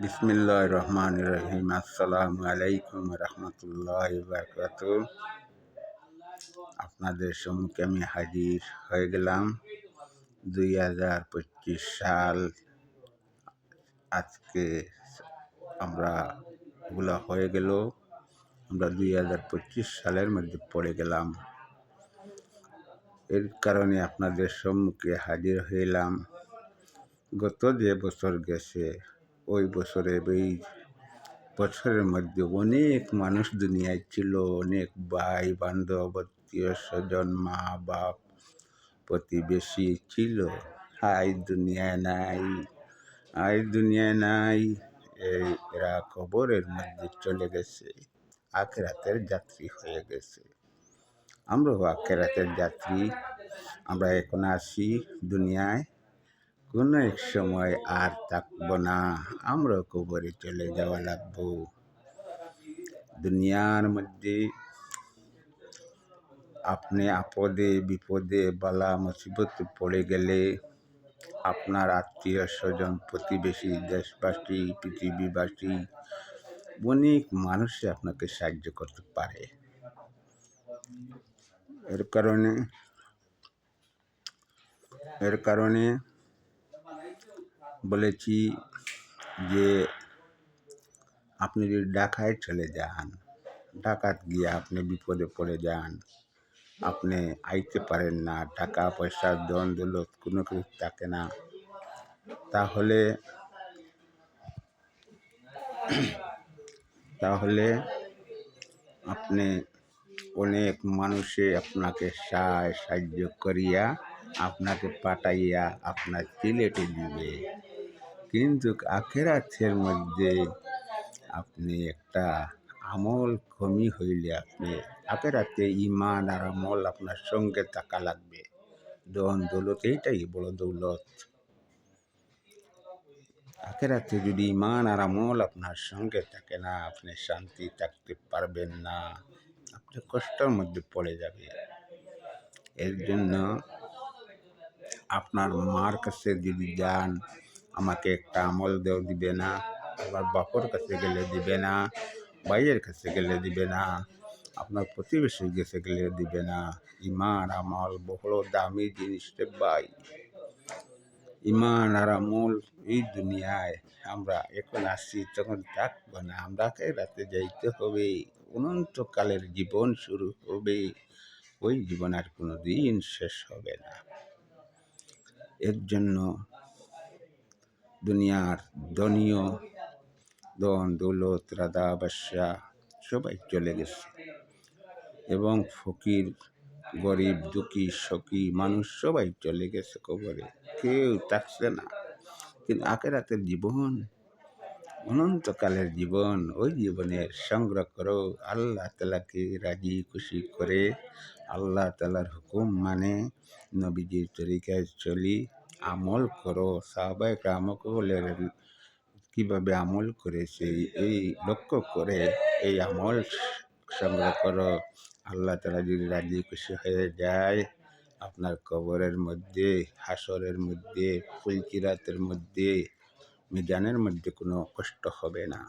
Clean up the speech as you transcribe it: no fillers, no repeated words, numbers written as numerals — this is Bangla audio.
বিসমিল্লাহির রহমানির রহিম। আসসালামু আলাইকুম রহমতুল্লাহি বারাকাতুহু। আপনাদের সম্মুখে আমি হাজির হয়ে গেলাম। 2025 সাল আজকে আমরা গুলা হয়ে গেল। আমরা 2025 সালের মধ্যে পড়ে গেলাম। এর কারণে আপনাদের সম্মুখে হাজির হইলাম। গত যে বছর গেছে ওই বছরের মধ্যে অনেক মানুষ দুনিয়ায় ছিল, অনেক ভাই বান্ধব আত্মীয় স্বজন মা বাপ প্রতিবেশী ছিল। আজ দুনিয়ায় নাই। এরা কবরের মধ্যে চলে গেছে, আখিরাতের যাত্রী হয়ে গেছে। আমরাও আখিরাতের যাত্রী। আমরা এখন আসি দুনিয়ায়, কোনো এক সময় আর থাকবো না, আমরা কবরে চলে যাওয়া লাগবো। দুনিয়ার মধ্যে আপনি আপদে বিপদে বালা মুসিবতে পড়ে গেলে আপনার আত্মীয় স্বজন প্রতিবেশী দেশবাসী পৃথিবীবাসী অনেক মানুষই আপনাকে সাহায্য করতে পারে। এর কারণে বলেছি যে আপনি যদি ঢাকায় চলে যান, ঢাকাত গিয়ে আপনি বিপদে পড়ে যান, আপনি আইতে পারেন না, টাকা পয়সা ধন দৌলত কোনো কিছু থাকে না, তাহলে আপনি অনেক মানুষে আপনাকে সাহায্য করিয়া আপনাকে পাঠাইয়া আপনার সিলেটে দিবে। কিন্তু আখিরাতের মধ্যে আপনি একটা আমল কমি হইলে আপনি আখিরাতে ঈমান আর আমল আপনার সঙ্গে থাকা লাগবে। ধন দৌলত এইটাই বড় দৌলত। আখিরাতে যদি ঈমান আর আমল আপনার সঙ্গে থাকে না, আপনি শান্তি থাকতে পারবেন না, আপনি কষ্টের মধ্যে পড়ে যাবে। এর জন্য আপনার মার কাছে যদি যান, আমাকে একটা আমল দিবে না, আবার বাপর কাছে গেলে দিবে না, ভাইয়ের কাছে গেলে দিবে না, আপনার প্রতিবেশীর কাছে গেলে দিবে না। ঈমান আমল বড় দামি জিনিস রে ভাই। ঈমান আর আমল এই দুনিয়ায় আমরা এখন আসছি, তখন থাকবো না, আমরা আখিরাতে যাইতে হবে। অনন্তকালের জীবন শুরু হবে, ওই জীবন আর কোনো দিন শেষ হবে না। এর জন্য দুনিয়ার ধনীয় ধন দৌলত রাজা বাদশাহ সবাই চলে গেছে, এবং ফকির গরিব দুঃখী সখী মানুষ সবাই চলে গেছে কবরে, কেউ থাকছে না। কিন্তু আখিরাতের জীবন অনন্তকালের জীবন, ওই জীবনের সংগ্রহ করো। আল্লাহ তাআলাকে রাজি খুশি করে আল্লাহ তাআলার হুকুম মানে নবীজির তরিকায় চলি, আমল করো। সাহাবায়ে কেরামের কিভাবে আমল করেছে এই লক্ষ্য করে এই আমল সংগ্রহ করো। আল্লাহ তাআলা যদি রাজি খুশি হয়ে যায়, আপনার কবরের মধ্যে, হাসরের মধ্যে, ফুলকিরাতের মধ্যে, মিজানের মধ্যে কোনো কষ্ট হবে না।